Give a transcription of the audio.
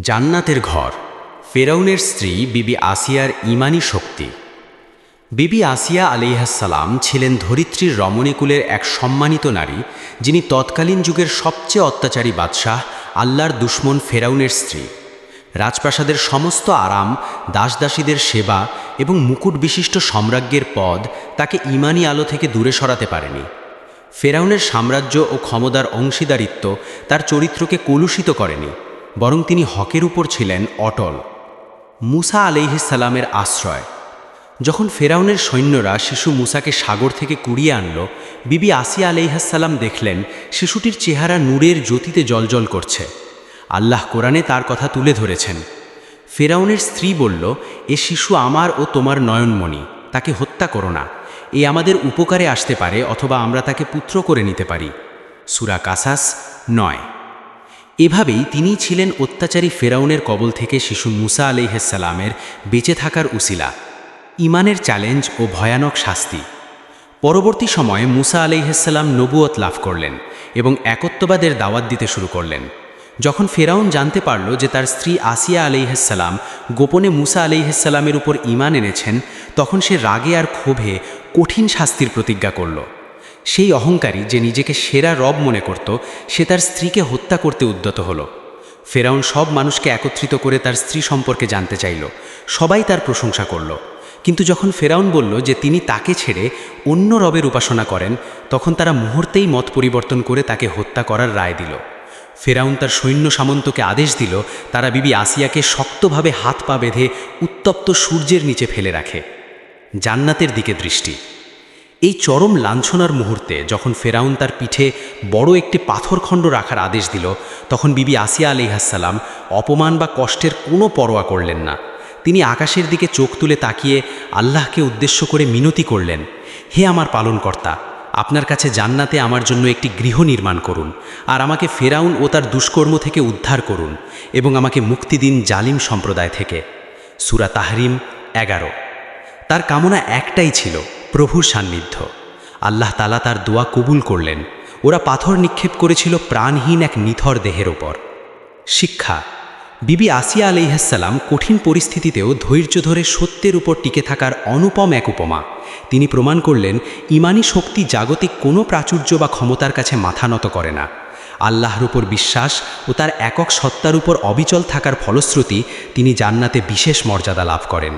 জান্নাতের ঘর, ফেরাউনের স্ত্রী বিবি আসিয়ার ঈমানী শক্তি। বিবি আসিয়া আলাইহিসসালাম ছিলেন ধরিত্রীর রমণীকুলের এক সম্মানিত নারী, যিনি তৎকালীন যুগের সবচেয়ে অত্যাচারী বাদশাহ আল্লাহর দুশমন ফেরাউনের স্ত্রী। রাজপ্রাসাদের সমস্ত আরাম, দাসদাসীদের সেবা এবং মুকুট বিশিষ্ট সম্রাজ্ঞের পদ তাকে ঈমানী আলো থেকে দূরে সরাতে পারেনি। ফেরাউনের সাম্রাজ্য ও ক্ষমতার অংশীদারিত্ব তার চরিত্রকে কলুষিত করেনি, বরং তিনি হকের উপর ছিলেন অটল। মুসা আলাইহিসসালামের আশ্রয়। যখন ফেরাউনের সৈন্যরা শিশু মুসাকে সাগর থেকে কুড়িয়ে আনল, বিবি আসিয়া আলাইহিসসালাম দেখলেন শিশুটির চেহারা নূরের জ্যোতিতে জ্বলজ্বল করছে। আল্লাহ কোরআনে তার কথা তুলে ধরেছেন। ফেরাউনের স্ত্রী বলল, এ শিশু আমার ও তোমার নয়নমণি, তাকে হত্যা করো না। এ আমাদের উপকারে আসতে পারে, অথবা আমরা তাকে পুত্র করে নিতে পারি। সূরা কাসাস 9। এভাবেই তিনি ছিলেন অত্যাচারী ফেরাউনের কবল থেকে শিশু মুসা আলাইহিসসালামের বেঁচে থাকার উসিলা। ঈমানের চ্যালেঞ্জ ও ভয়ানক শাস্তি। পরবর্তী সময়ে মুসা আলাইহিসসালাম নবুয়ত লাভ করলেন এবং একত্ববাদের দাওয়াত দিতে শুরু করলেন। যখন ফেরাউন জানতে পারল যে তার স্ত্রী আসিয়া আলাইহিসসালাম গোপনে মুসা আলাইহিসসালামের উপর ঈমান এনেছেন, তখন সে রাগে আর ক্ষোভে কঠিন শাস্তির প্রতিজ্ঞা করল। সেই অহংকারী, যে নিজেকে সেরা রব মনে করত, সে তার স্ত্রীকে হত্যা করতে উদ্যত হল। ফেরাউন সব মানুষকে একত্রিত করে তার স্ত্রী সম্পর্কে জানতে চাইল। সবাই তার প্রশংসা করল, কিন্তু যখন ফেরাউন বলল যে তিনি তাকে ছেড়ে অন্য রবের উপাসনা করেন, তখন তারা মুহূর্তেই মত পরিবর্তন করে তাকে হত্যা করার রায় দিল। ফেরাউন তার সৈন্য সামন্তকে আদেশ দিল, তারা বিবি আসিয়াকে শক্তভাবে হাত পা বেঁধে উত্তপ্ত সূর্যের নিচে ফেলে রাখে। জান্নাতের দিকে দৃষ্টি। এই চরম লাঞ্ছনার মুহূর্তে যখন ফেরাউন তার পিঠে বড় একটি পাথরখণ্ড রাখার আদেশ দিল, তখন বিবি আসিয়া আলাইহিসসালাম অপমান বা কষ্টের কোনো পরোয়া করলেন না। তিনি আকাশের দিকে চোখ তুলে তাকিয়ে আল্লাহকে উদ্দেশ্য করে মিনতি করলেন, হে আমার পালনকর্তা, আপনার কাছে জান্নাতে আমার জন্য একটি গৃহ নির্মাণ করুন, আর আমাকে ফেরাউন ও তার দুষ্কর্ম থেকে উদ্ধার করুন, এবং আমাকে মুক্তি দিন জালিম সম্প্রদায় থেকে। সূরা তাহরিম 11। তার কামনা একটাই ছিল, প্রভুর সান্নিধ্য। আল্লাহ তাআলা তার দোয়া কবুল করলেন। ওরা পাথর নিক্ষেপ করেছিল প্রাণহীন এক নিথর দেহের ওপর। শিক্ষা। বিবি আসিয়া আলাইহিসসালাম কঠিন পরিস্থিতিতেও ধৈর্য ধরে সত্যের উপর টিকে থাকার অনুপম এক উপমা। তিনি প্রমাণ করলেন, ঈমানী শক্তি জাগতিক কোনো প্রাচুর্য বা ক্ষমতার কাছে মাথা নত করে না। আল্লাহর উপর বিশ্বাস ও তার একক সত্তার উপর অবিচল থাকার ফলশ্রুতি তিনি জান্নাতে বিশেষ মর্যাদা লাভ করেন।